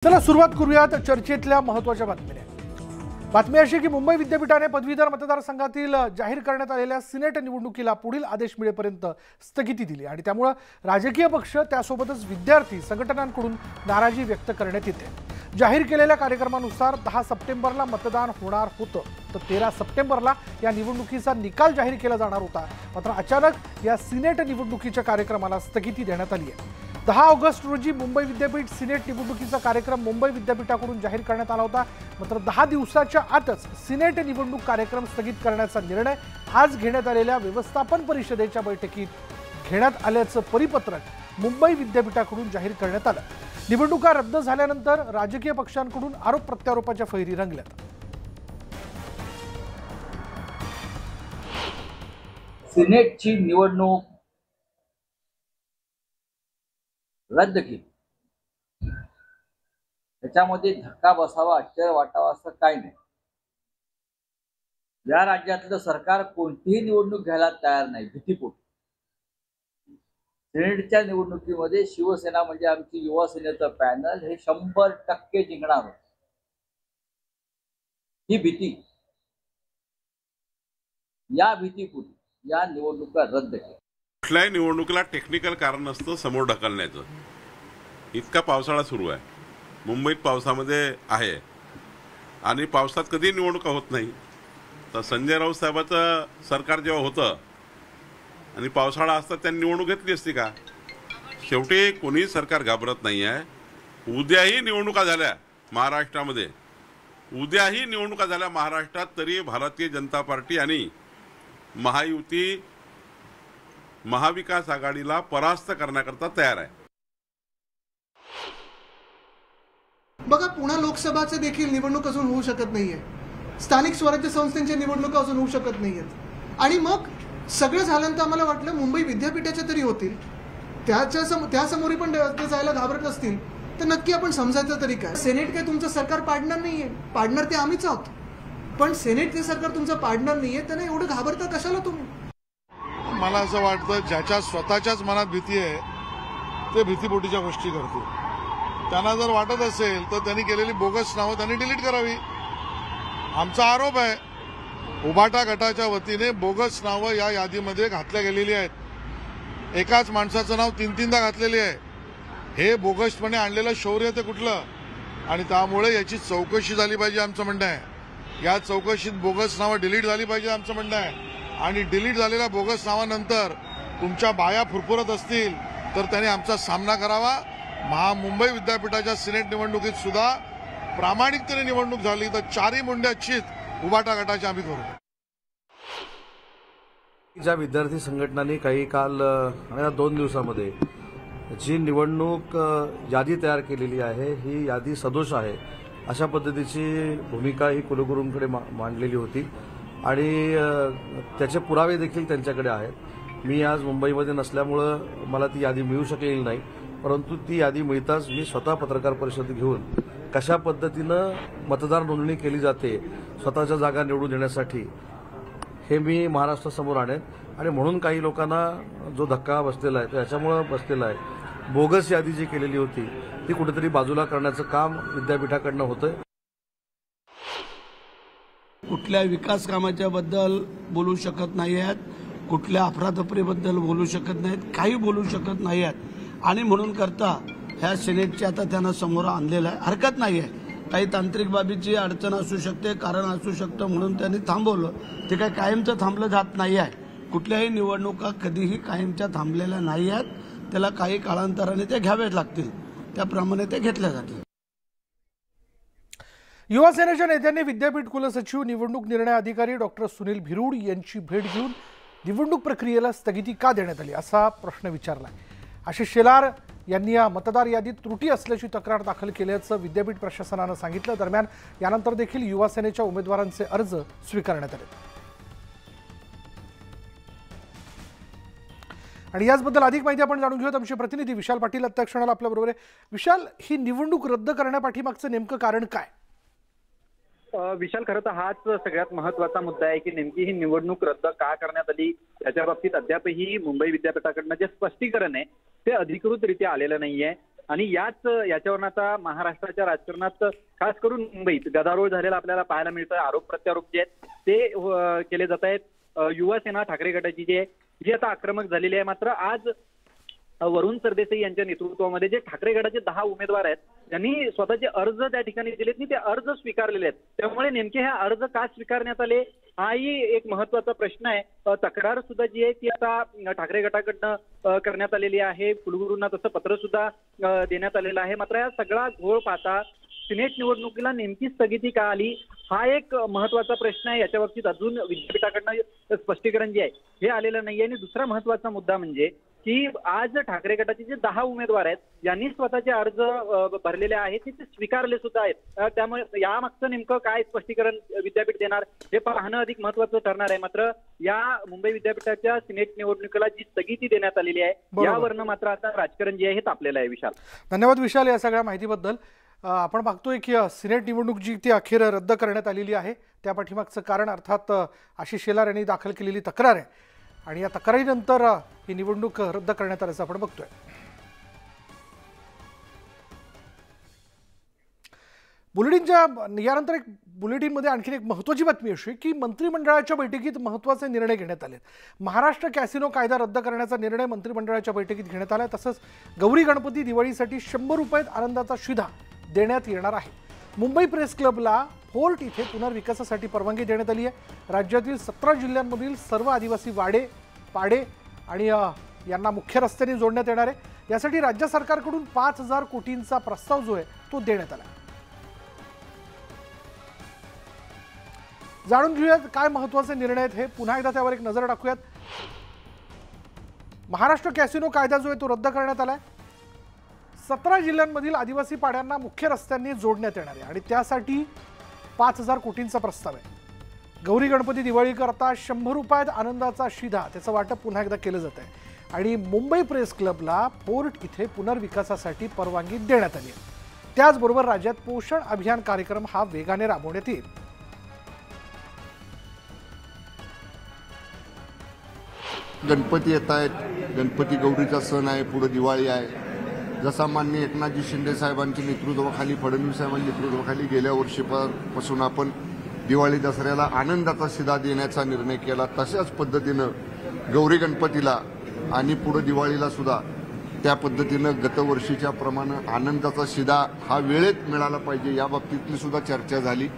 चला सुरुवात करूयात चर्चेतल्या महत्त्वाच्या बातमीने। बातमी अशी की मुंबई विद्यापीठाने पदवीधर मतदारसंघातील जाहीर करण्यात आलेल्या सिनेट निवडणुकीला पुढील आदेश मिळेपर्यंत स्थगिती दिली आणि त्यामुळे राजकीय पक्ष त्यासोबतच विद्यार्थी संघटनांकडून नाराजी व्यक्त करण्यात येते। जाहीर केलेल्या कार्यक्रमानुसार 10 सप्टेंबरला मतदान होणार होतं, तर 13 सप्टेंबरला या निवडणुकीचा निकाल जाहीर केला जाणार होता। मात्र अचानक या सिनेट निवडणुकीच्या कार्यक्रमाला स्थगिती देण्यात आली आहे। 10 ऑगस्ट रोजी मुंबई विद्यापीठ सिनेट निवडणुकीचा कार्यक्रम मुंबई विद्यापीठाकडून जाहीर करण्यात आला होता। मात्र 10 दिवसाच्या आतच सिनेट निवडणूक कार्यक्रम स्थगित करण्याचा निर्णय आज घेण्यात आलेल्या व्यवस्थापन परिषदेच्या बैठकीत घेण्यात आल्याचं परिपत्रक मुंबई विद्यापीठाकडून जाहीर करण्यात आलं। निवडणुका रद्द झाल्यानंतर राजकीय पक्षांकडून आरोप प्रत्यारोपाच्या फैरी रंगल्यात। सिनेटची निवडणूक रद्द केली, त्याच्यामध्ये धक्का बसावा, आश्चर्य वाटावा असं काही नाही। या राज्यातलं सरकार कोणतीही निवडणूक घ्यायला तयार नाही, भीतीपोटी। सिनेटच्या निवडणुकीमध्ये शिवसेना म्हणजे आमची युवा सेनेचं पॅनल हे 100% जिंकणार होतं। ही भीती, या भीतीपोटी या निवडणुका रद्द केल्या। कुठल्याही निवडणुकीला टेक्निकल कारण असतं समोर ढकलण्याचं। इतका पावसाळा सुरू आहे, मुंबईत पावसामध्ये आहे आणि पावसात कधी निवडणुका होत नाही। तर संजय राऊत साहेबाचं सरकार जेव्हा होतं आणि पावसाळा असता त्यांनी निवडणूक घेतली असती का? शेवटी कोणी सरकार घाबरत नाही आहे। उद्याही निवडणुका झाल्या महाराष्ट्रामध्ये, उद्याही निवडणुका झाल्या महाराष्ट्रात, तरी भारतीय जनता पार्टी आणि महायुती महाविकास आघाडीला परास्त करण्याकरता तयार आहे। बघा, पुणे लोकसभाचे देखील निवडणूक अजून होऊ शकत नाहीये, स्थानिक स्वराज्य संस्थांच्या निवडणुका अजून होऊ शकत नाहीयेत आणि मग सगळं झाल्यानंतर आम्हाला वाटलं मुंबई विद्यापीठाच्या तरी होतील, त्यासमोर पण ते जायला घाबरत असतील तर नक्की आपण समजायचं तरी काय? सेनेट काय तुमचं सरकार पाडणार नाहीये, पाडणार ते आम्हीच आहोत, पण सेनेट ते सरकार तुमचं पाडणार नाहीये, त्यांना एवढं घाबरता कशाला तुम्ही? मला असं वाटतं ज्याच्या स्वतःच्याच मनात भीती आहे ते भीतीपोटीच्या गोष्टी करते। त्यांना जर वाटत असेल तर त्यांनी केलेली बोगस नावं त्यांनी डिलीट करावी। आमचा आरोप आहे उभाटा गटाच्या वतीने बोगस नावं या यादीमध्ये घातल्या गेलेली आहेत। एकाच माणसाचं नाव 3-3दा घातलेले आहे। हे बोगसपणे आणलेलं शौर्य ते कुठलं? आणि त्यामुळे याची चौकशी झाली पाहिजे आमचं म्हणणं आहे। या चौकशीत बोगस नावं डिलीट झाली पाहिजे आमचं म्हणणं आहे। आणि डिलीट झालेल्या बोगस नावानंतर तुमच्या बाया फुरफुरत असतील तर त्यांनी आमचा सामना करावा। मुंबई विद्यापीठाच्या सिनेट निवडणुकीत सुद्धा प्रामाणिकतेने निवडणूक झाली तर 4ही मुंड्या चित उभाटा गटाची आम्ही करू। ज्या विद्यार्थी संघटनांनी काही काल 2 दिवसामध्ये जी निवडणूक यादी तयार केलेली आहे, ही यादी सदोष आहे अशा पद्धतीची भूमिका ही कुलगुरूंकडे मांडलेली होती आणि त्याचे पुरावे देखील त्यांच्याकडे आहेत। मी आज मुंबईमध्ये नसल्यामुळं मला ती यादी मिळू शकेल नाही, परंतु ती यादी मिळताच मी स्वतः पत्रकार परिषद घेऊन कशा पद्धतीनं मतदार नोंदणी केली जाते स्वतःच्या जागा निवडून देण्यासाठी हे मी महाराष्ट्रासमोर आणेन। आणि म्हणून काही लोकांना जो धक्का बसलेला आहे तो याच्यामुळं बसलेला आहे, बोगस यादी जी केलेली होती ती कुठेतरी बाजूला करण्याचं काम विद्यापीठाकडनं होतंय। कुठल्या विकास कामाच्या बद्दल बोलू शकत नाही आहेत, कुठल्या अफरातफरीबद्दल बोलू शकत नाहीत, काही बोलू शकत नाही आहेत आणि म्हणून करता ह्या सिनेटचे आता त्यांना समोर आणलेलं आहे। हरकत नाही आहे, काही तांत्रिक बाबीची अडचण असू शकते, कारण असू शकतं म्हणून त्यांनी थांबवलं। ते काय कायमचं थांबलं जात नाही आहे। कुठल्याही निवडणुका कधीही कायमच्या थांबलेल्या नाही आहेत, त्याला काही काळांतराने ते घ्यावेच लागतील, त्याप्रमाणे ते घेतल्या जातील। युवा सेनेच्या नेत्यांनी विद्यापीठ कुलसचिव, निवडणूक निर्णय अधिकारी डॉक्टर सुनील भिरूड यांची भेट घेऊन निवडणूक प्रक्रियेला स्थगिती का देण्यात आली असा प्रश्न विचारला। आशिष शेलार यांनी या मतदार यादीत त्रुटी असल्याची तक्रार दाखल केल्याचं विद्यापीठ प्रशासनानं सांगितलं। दरम्यान यानंतर देखील युवा सेनेच्या उमेदवारांचे अर्ज स्वीकारण्यात आले आणि याचबद्दल अधिक माहिती आपण जाणून घेऊयात। आमचे प्रतिनिधी विशाल पाटील आता क्षणाला आपल्या बरोबर आहे। विशाल, ही निवडणूक रद्द करण्यापाठीमागचं नेमकं कारण काय? विशाल, खरं तर हाच सगळ्यात महत्त्वाचा मुद्दा आहे की नेमकी ही निवडणूक रद्द का करण्यात आली याच्या बाबतीत अद्यापही मुंबई विद्यापीठाकडनं जे स्पष्टीकरण आहे ते अधिकृतरित्या आलेलं नाहीये। आणि याच्यावरून आता महाराष्ट्राच्या राजकारणात खास करून मुंबईत गदारोळ झालेला आपल्याला पाहायला मिळतं. आरोप प्रत्यारोप जे आहेत ते केले जात आहेत. युवा सेना ठाकरे गटाची जी आता आक्रमक झालेली आहे. मात्र आज वरुण सरदेसाई यांच्या नेतृत्वामध्ये जे ठाकरे गटाचे 10 उमेदवार आहेत त्यांनी स्वतःचे अर्ज त्या ठिकाणी दिलेत आणि ते अर्ज स्वीकारलेले आहेत. त्यामुळे नेमके हे अर्ज का स्वीकारण्यात आले हाही एक महत्वाचा प्रश्न आहे. तक्रार सुद्धा जी आहे ती आता ठाकरे गटाकडनं करण्यात आलेली आहे. कुलगुरूंना तसं पत्र सुद्धा देण्यात आलेलं आहे. मात्र या सगळा घोळ पाहता सिनेट निवडणुकीला नेमकी स्थगिती का आली हा एक महत्वाचा प्रश्न आहे. याच्या बाबतीत अजून विद्यापीठाकडनं स्पष्टीकरण जे आहे हे आलेलं नाहीये. आणि दुसरा महत्वाचा मुद्दा म्हणजे की आज ठाकरे गटाचे जे 10 उमेदवार आहेत यांनी स्वतःचे अर्ज भरलेले आहेत ते स्वीकारले सुद्धा आहेत. त्यामुळे यामागचं नेमकं काय स्पष्टीकरण विद्यापीठ देणार हे पाहणं अधिक महत्वाचं ठरणार आहे. मात्र या मुंबई विद्यापीठाच्या सिनेट निवडणुकीला जी स्थगिती देण्यात आलेली आहे यावरनं मात्र आता राजकारण जे आहे हे तापलेलं आहे. विशाल, धन्यवाद विशाल या सगळ्या माहितीबद्दल. आपण बघतोय की सिनेट निवडणूक जी ती अखेर रद्द करण्यात आलेली आहे. त्या पाठीमागचं कारण अर्थात आशिष शेलार यांनी दाखल केलेली तक्रार आहे आणि या तक्रारीनंतर ही निवडणूक रद्द करण्यात आल्याचं आपण बघतोय. बुलेटिनच्या यानंतर एक बुलेटिनमध्ये आणखी एक महत्त्वाची बातमी अशी की मंत्रिमंडळाच्या बैठकीत महत्त्वाचे निर्णय घेण्यात आले. महाराष्ट्र कॅसिनो कायदा रद्द करण्याचा निर्णय मंत्रिमंडळाच्या बैठकीत घेण्यात आला. तसंच गौरी गणपती दिवाळीसाठी 100 रुपयात आनंदाचा शिधा देण्यात येणार आहे. मुंबई प्रेस क्लबला फोर्ट इथे पुनर्विकासासाठी परवानगी देण्यात आली आहे. राज्यातील 17 जिल्ह्यांमधील सर्व आदिवासी वाडे पाडे आणि यांना मुख्य रस्त्याने जोडण्यात येणार आहे. यासाठी राज्य सरकारकडून 5,000 कोटींचा प्रस्ताव जो आहे तो देण्यात आला. जाणून घेऊयात काय महत्त्वाचे निर्णय आहेत हे. पुन्हा एकदा त्यावर एक नजर टाकूयात. महाराष्ट्र कॅसिनो कायदा जो आहे तो रद्द करण्यात आलाय. 17 जिल्ह्यांमधील आदिवासी पाड्यांना मुख्य रस्त्यांनी जोडण्यात येणार आहे आणि त्यासाठी 5,000 कोटींचा प्रस्ताव आहे. गौरी गणपती दिवाळी करता 100 रुपयात आनंदाचा शिधा त्याचं वाटप पुन्हा एकदा केलं जात आहे आणि मुंबई प्रेस क्लबला फोर्ट इथे पुनर्विकासासाठी परवानगी देण्यात आली आहे. त्याचबरोबर राज्यात पोषण अभियान कार्यक्रम हा वेगाने राबवण्यात येईल. गणपती येत आहेत, गणपती गौरीचा सण आहे, पुढे दिवाळी आहे. जसा माननीय एकनाथजी शिंदे साहेबांच्या नेतृत्वाखाली, फडणवीस साहेबांच्या नेतृत्वाखाली गेल्या वर्षीपासून आपण दिवाळी दसऱ्याला आनंदाचा शिधा देण्याचा निर्णय केला, तशाच पद्धतीनं गौरी गणपतीला आणि पुढे दिवाळीला सुद्धा त्या पद्धतीनं गतवर्षीच्या प्रमाणे आनंदाचा शिधा हा वेळेत मिळाला पाहिजे या बाबतीतली सुद्धा चर्चा झाली.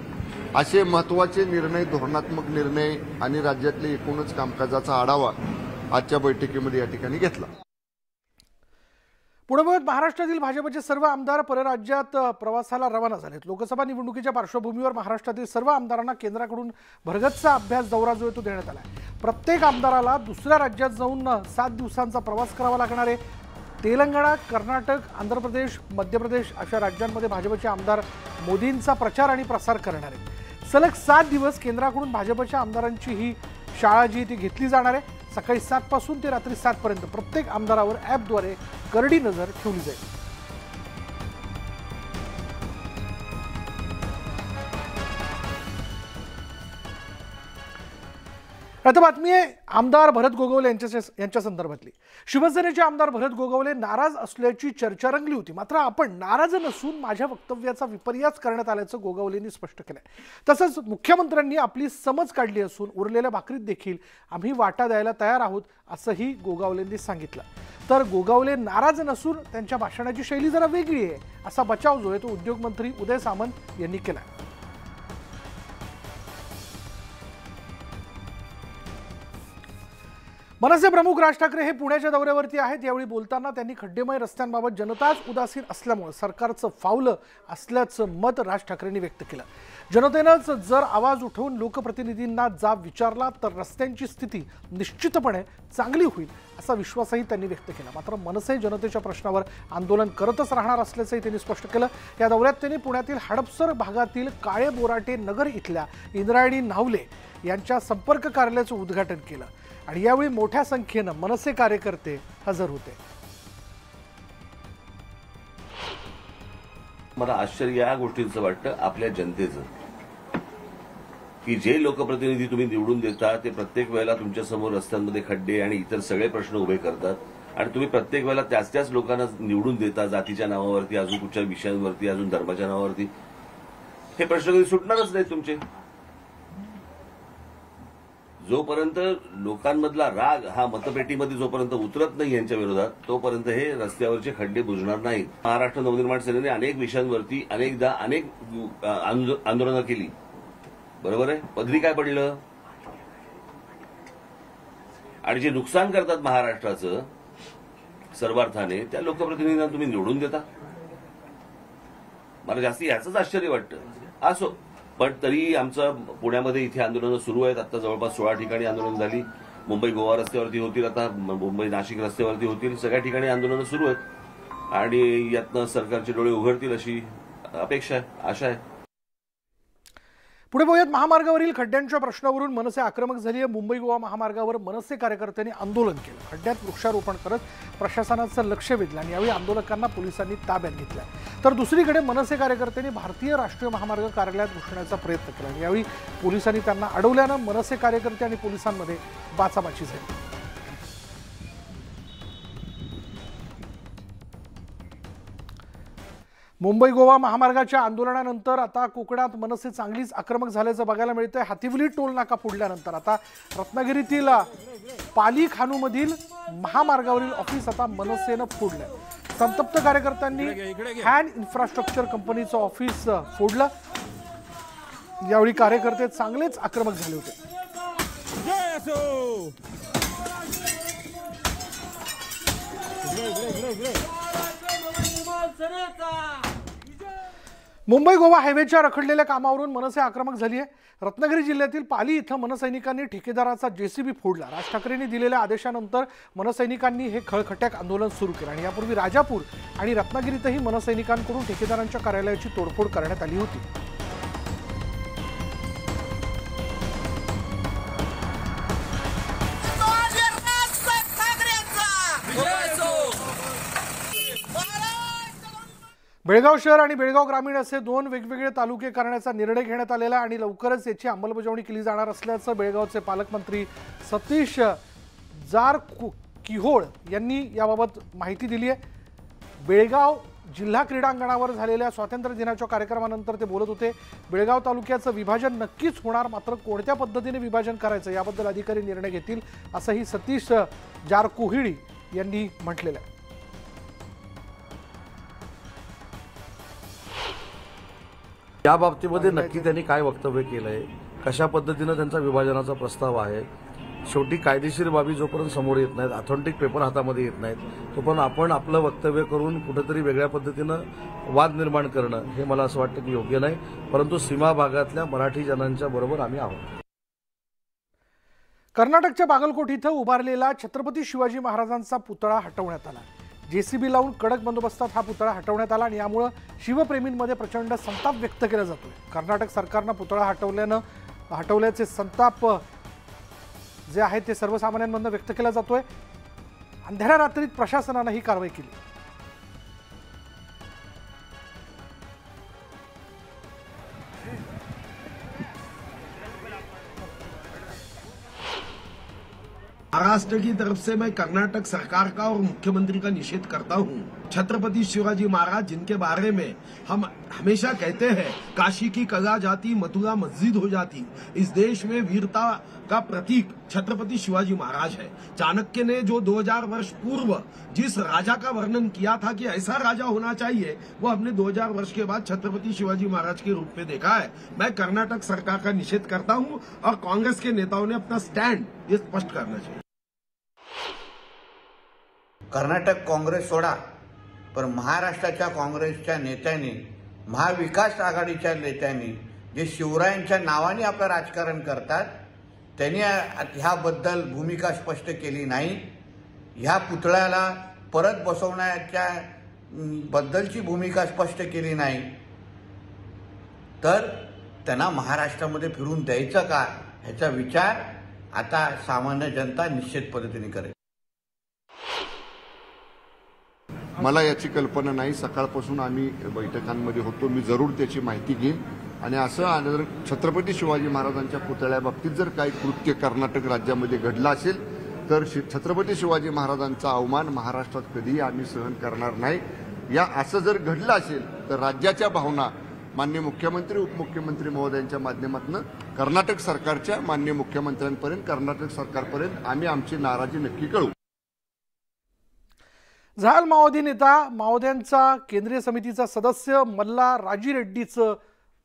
असे महत्त्वाचे निर्णय, धोरणात्मक निर्णय आणि राज्यातले एकूणच कामकाजाचा आढावा आजच्या बैठकीमध्ये या ठिकाणी घेतला. पुढे बघत महाराष्ट्रातील भाजपचे सर्व आमदार परराज्यात प्रवासाला रवाना झालेत. लोकसभा निवडणुकीच्या पार्श्वभूमीवर महाराष्ट्रातील सर्व आमदारांना केंद्राकडून भरगतचा अभ्यास दौरा जो आहे तो देण्यात आला आहे. प्रत्येक आमदाराला दुसऱ्या राज्यात जाऊन 7 दिवसांचा प्रवास करावा लागणार आहे. तेलंगणा, कर्नाटक, आंध्र प्रदेश, मध्य प्रदेश अशा राज्यांमध्ये भाजपचे आमदार मोदींचा प्रचार आणि प्रसार करणार आहेत. सलग 7 दिवस केंद्राकडून भाजपच्या आमदारांची ही शाळा जी ती घेतली जाणार आहे. सकाळी 7 पासून ते रात्री 7 पर्यंत प्रत्येक आमदारावर ॲपद्वारे करडी नजर ठेवली जाईल. आता बातमी आहे आमदार भरत गोगावले यांच्या संदर्भातली. शिवसेनेचे आमदार भरत गोगावले नाराज असल्याची चर्चा रंगली होती. मात्र आपण नाराज नसून माझ्या वक्तव्याचा विपर्यास करण्यात आल्याचं गोगावलेंनी स्पष्ट केलंय. तसंच मुख्यमंत्र्यांनी आपली समज काढली असून उरलेल्या भाकरीत देखील आम्ही वाटा द्यायला तयार आहोत असंही गोगावलेंनी सांगितलं. तर गोगावले नाराज नसून त्यांच्या भाषणाची शैली जरा वेगळी आहे असा बचाव जो आहे तो उद्योगमंत्री उदय सामंत यांनी केला. मनसे प्रमुख राज ठाकरे हे पुण्याच्या दौऱ्यावरती आहेत. यावेळी बोलताना त्यांनी खड्डेमय रस्त्यांबाबत जनताच उदासीन असल्यामुळे सरकारचं फावलं असल्याचं मत राज ठाकरेंनी व्यक्त केलं. जनतेनंच जर आवाज उठवून लोकप्रतिनिधींना जाब विचारला तर रस्त्यांची स्थिती निश्चितपणे चांगली होईल असा विश्वासही त्यांनी व्यक्त केला. मात्र मनसे जनतेच्या प्रश्नावर आंदोलन करतच राहणार असल्याचंही त्यांनी स्पष्ट केलं. या दौऱ्यात त्यांनी पुण्यातील हडपसर भागातील काळे बोराटे नगर इथल्या इंद्रायणी नावले यांच्या संपर्क कार्यालयाचं उद्घाटन केलं आणि यावेळी मोठ्या संख्येनं मनसे कार्यकर्ते हजर होते. मला आश्चर्य या गोष्टींचं वाटतं आपल्या जनतेचं की जे लोकप्रतिनिधी तुम्ही निवडून देता ते प्रत्येक वेळेला तुमच्या समोर रस्त्यांमध्ये खड्डे आणि इतर सगळे प्रश्न उभे करतात आणि तुम्ही प्रत्येक वेळेला त्याच लोकांना निवडून देता, जातीच्या नावावरती, अजून कुठच्या विषयांवरती, अजून धर्माच्या नावावरती. हे प्रश्न कधी सुटणारच नाही तुमचे. जोपर्यंत लोकांमधला राग हा मतपेटीमध्ये जोपर्यंत उतरत नाही यांच्या विरोधात, तोपर्यंत हे रस्त्यावरचे खड्डे बुजणार नाहीत. महाराष्ट्र नवनिर्माण सेनेने अनेक विषयांवरती अनेक आंदोलनं केली, बरोबर आहे. पदरी काय पडलं? आणि जे नुकसान करतात महाराष्ट्राचं सर्वार्थाने, त्या लोकप्रतिनिधींना तुम्ही निवडून देता. मला जास्ती याचंच आश्चर्य वाटतं. असो, पण तरी आमचं पुण्यामध्ये इथे आंदोलनं सुरू आहेत. आता जवळपास 16 ठिकाणी आंदोलन झाली. मुंबई गोवा रस्त्यावरती होतील, आता मुंबई नाशिक रस्त्यावरती होतील. सगळ्या ठिकाणी आंदोलनं सुरू आहेत आणि यातनं सरकारचे डोळे उघडतील अशी अपेक्षा आहे, आशा आहे. पुढे बघूयात. महामार्गावरील खड्ड्यांच्या प्रश्नावरून मनसे आक्रमक झाली आहे. मुंबई गोवा महामार्गावर मनसे कार्यकर्त्यांनी आंदोलन केलं. खड्ड्यात वृक्षारोपण करत प्रशासनाचं लक्ष वेधलं आणि यावेळी आंदोलकांना पोलिसांनी ताब्यात घेतलं. तर दुसरीकडे मनसे कार्यकर्त्यांनी भारतीय राष्ट्रीय महामार्ग कार्यालयात घुसण्याचा प्रयत्न केला आणि यावेळी पोलिसांनी त्यांना अडवल्यानं मनसे कार्यकर्ते आणि पोलिसांमध्ये बाचाबाची झाली. मुंबई गोवा महामार्गाच्या आंदोलनानंतर आता कोकणात मनसे चांगलीच आक्रमक झाल्याचं बघायला मिळतंय. हातिवली टोल नाका फोडल्यानंतर आता रत्नागिरीतील पाली खानूमधील महामार्गावरील ऑफिस आता मनसेनं फोडलंय. संतप्त कार्यकर्त्यांनी हॅन इन्फ्रास्ट्रक्चर कंपनीचं ऑफिस फोडलं. यावेळी कार्यकर्ते चांगलेच आक्रमक झाले होते. मुंबई गोवा हायवेच्या रखडलेल्या कामावरून मनसे आक्रमक झाली आहे. रत्नागिरी जिल्ह्यातील पाली इथं मनसैनिकांनी ठेकेदाराचा जेसीबी फोडला. राज ठाकरेंनी दिलेल्या आदेशानंतर मनसैनिकांनी हे खळखट्याक आंदोलन सुरू केलं आणि यापूर्वी राजापूर आणि रत्नागिरीतही मनसैनिकांकडून ठेकेदारांच्या कार्यालयाची तोडफोड करण्यात आली होती. बेळगाव शहर आणि बेळगाव ग्रामीण असे 2 वेगवेगळे तालुके करण्याचा निर्णय घेण्यात आलेला आणि लवकरच याची अंमलबजावणी केली जाणार असल्याचं बेळगावचे पालकमंत्री सतीश जारकिहोळ यांनी याबाबत माहिती दिली आहे. बेळगाव जिल्हा क्रीडांगणावर झालेल्या स्वातंत्र्य दिनाच्या कार्यक्रमानंतर ते बोलत होते. बेळगाव तालुक्याचं विभाजन नक्कीच होणार, मात्र कोणत्या पद्धतीने विभाजन करायचं याबद्दल अधिकारी निर्णय घेतील असंही सतीश जारकिहोळ यांनी म्हटलेलं आहे. या बाबतीमध्ये नक्की त्यांनी काय वक्तव्य केलंय, कशा पद्धतीनं त्यांचा विभाजनाचा प्रस्ताव आहे. शेवटी कायदेशीर बाबी जोपर्यंत समोर येत नाहीत, ऑथेंटिक पेपर हातामध्ये येत नाहीत, तोपर्यंत आपण आपलं वक्तव्य करून कुठेतरी वेगळ्या पद्धतीनं वाद निर्माण करणं हे मला असं वाटतं की योग्य नाही. परंतु सीमा भागातल्या मराठी जनांच्या बरोबर आम्ही आहोत. कर्नाटकच्या बागलकोट इथं उभारलेला छत्रपती शिवाजी महाराजांचा पुतळा हटवण्यात आला. जेसीबी लावून कडक बंदोबस्तात हा पुतळा हटवण्यात आला आणि यामुळे शिवप्रेमींमध्ये प्रचंड संताप व्यक्त केला जातोय. कर्नाटक सरकारनं पुतळा हटवल्याचे संताप जे आहे ते सर्वसामान्यांमधून व्यक्त केला जातोय. अंधाऱ्या रात्रीत प्रशासनानं ही कारवाई केली. महाराष्ट्र की तरफ से मैं कर्नाटक सरकार का और मुख्यमंत्री का निषेध करता हूं. छत्रपति शिवाजी महाराज जिनके बारे में हम हमेशा कहते हैं काशी की कला जाती मथुरा मस्जिद हो जाती, इस देश में वीरता का प्रतीक छत्रपति शिवाजी महाराज है. चाणक्य ने जो 2000 वर्ष पूर्व जिस राजा का वर्णन किया था कि ऐसा राजा होना चाहिए, वो हमने 2000 वर्ष के बाद छत्रपति शिवाजी महाराज के रूप में देखा है. मैं कर्नाटक सरकार का निषेध करता हूं और कांग्रेस के नेताओं ने अपना स्टैंड ये स्पष्ट करना चाहिए. कर्नाटक काँग्रेस सोडा, पण महाराष्ट्राच्या काँग्रेसच्या नेत्यांनी, महाविकास आघाडीच्या नेत्यांनी जे शिवरायांच्या नावाने आपलं राजकारण करतात त्यांनी ह्याबद्दल भूमिका स्पष्ट केली नाही. ह्या पुतळ्याला परत बसवण्याच्या बद्दलची भूमिका स्पष्ट केली नाही, तर त्यांना महाराष्ट्रामध्ये फिरून द्यायचं का ह्याचा विचार आता सामान्य जनता निश्चित पद्धतीने करेल. मला याची कल्पना नाही. सकाळपासून आम्ही बैठकांमध्ये होतो, मी जरूर त्याची माहिती घेईन. आणि असं जर छत्रपती शिवाजी महाराजांच्या पुतळ्याबाबतीत जर काही कृत्य कर्नाटक राज्यामध्ये घडलं असेल तर छत्रपती शिवाजी महाराजांचा अवमान महाराष्ट्रात कधीही आम्ही सहन करणार नाही. या असं जर घडलं असेल तर राज्याच्या भावना माननीय मुख्यमंत्री उपमुख्यमंत्री महोदयांच्या माध्यमातून कर्नाटक सरकारच्या माननीय मुख्यमंत्र्यांपर्यंत कर्नाटक सरकारपर्यंत आम्ही आमची नाराजी नक्की कळवू. झाल माओवादी नेता माओवाद्यांचा केंद्रीय समितीचा सदस्य मल्ला राजी रेड्डीचं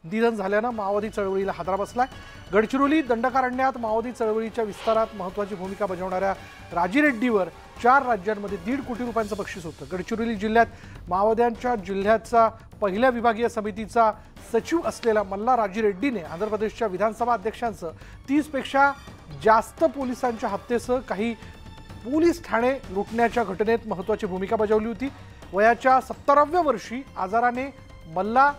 निधन झाल्यानं माओवादी चळवळीला हादरा बसलाय. गडचिरोली दंडकारण्यात माओवादी चळवळीच्या विस्तारात महत्त्वाची भूमिका बजावणाऱ्या राजी रेड्डीवर 4 राज्यांमध्ये 1.5 कोटी रुपयांचं बक्षीस होतं. गडचिरोली जिल्ह्यात माओवाद्यांच्या जिल्ह्याचा पहिल्या विभागीय समितीचा सचिव असलेला मल्ला राजी रेड्डीने आंध्र प्रदेशच्या विधानसभा अध्यक्षांचं 30 पेक्षा जास्त पोलिसांच्या हत्येसह काही पोलीस ठाणे लुटण्याच्या घटनेत महत्त्वाची भूमिका बजावली होती. वयाच्या 70व्या वर्षी आजाराने मल्ला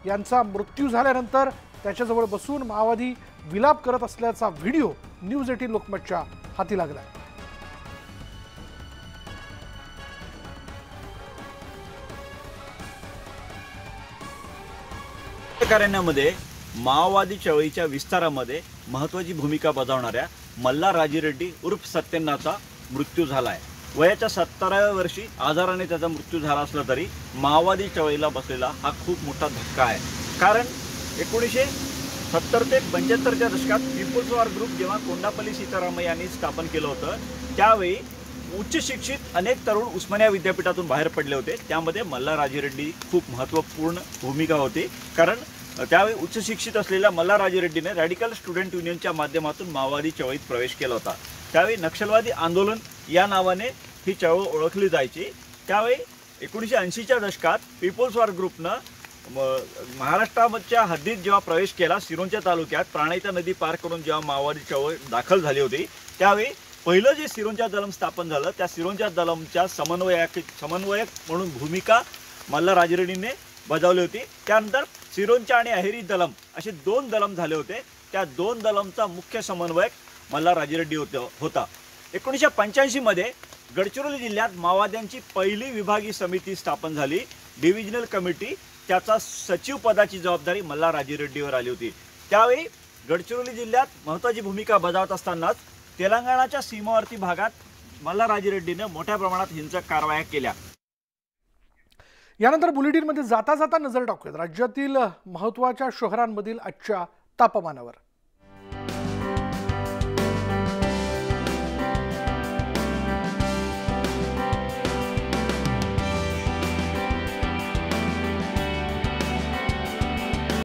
यांचा मृत्यू झाल्यानंतर त्याच्याजवळ बसून माओवादी विलाप करत असल्याचा व्हिडिओ न्यूज 18 लोकमतच्या हाती लागला. दंडकारण्यामध्ये माओवादी चळवळीच्या विस्तारामध्ये महत्त्वाची भूमिका बजावणाऱ्या मल्ला राजी रेड्डी उर्फ सत्यन्नाचा मृत्यू झाला आहे. वयाच्या 70व्या वर्षी आजाराने त्याचा मृत्यू झाला असला तरी माओवादी चळवळीला बसलेला हा खूप मोठा धक्का आहे. कारण 1970 ते 75च्या दशकात पीपल्स वॉर ग्रुप जेव्हा कोंडापल्ली सीतारामय्या यांनी स्थापन केलं होतं त्यावेळी उच्च शिक्षित अनेक तरुण उस्मानिया विद्यापीठातून बाहेर पडले होते. त्यामध्ये मल्ला राजी रेड्डी खूप महत्त्वपूर्ण भूमिका होती. कारण त्यावेळी उच्च शिक्षित असलेल्या मल्ला राजी रेड्डीने रॅडिकल स्टुडंट युनियनच्या माध्यमातून माओवादी चळवळीत प्रवेश केला होता. त्यावेळी नक्षलवादी आंदोलन या नावाने ही चळवळ ओळखली जायची. त्यावेळी 1980च्या दशकात पीपल्स वॉर ग्रुपनं महाराष्ट्राच्या हद्दीत जेव्हा प्रवेश केला, सिरोंचा तालुक्यात प्राणहिता नदी पार करून जेव्हा माओवादी चळवळ दाखल झाली होती त्यावेळी पहिलं जे सिरोंचा दलम स्थापन झालं त्या सिरोंचा दलमच्या समन्वयक म्हणून भूमिका मल्ला राजी रेड्डीने बजावली होती. त्यानंतर सिरोंचा आणि अहेरी दलम असे 2 दलम झाले होते. त्या 2 दलमचा मुख्य समन्वयक मल्ला राजी रेड्डी होता. 1985 मध्ये गडचिरोली जिल्ह्यात माओवाद्यांची पहिली विभागीय समिती स्थापन झाली. डिव्हिजनल कमिटी त्याचा सचिव पदाची जबाबदारी मल्ला राजी रेड्डीवर आली होती. त्यावेळी गडचिरोली जिल्ह्यात महत्त्वाची भूमिका बजावत असतानाच तेलंगणाच्या सीमावर्ती भागात मल्ला राजी रेड्डीने मोठ्या प्रमाणात हिंसक कारवाया केल्या. यानंतर बुलेटिनमध्ये जाता जाता नजर टाकूयात राज्यातील महत्त्वाच्या शहरांमधील आजच्या तापमानावर.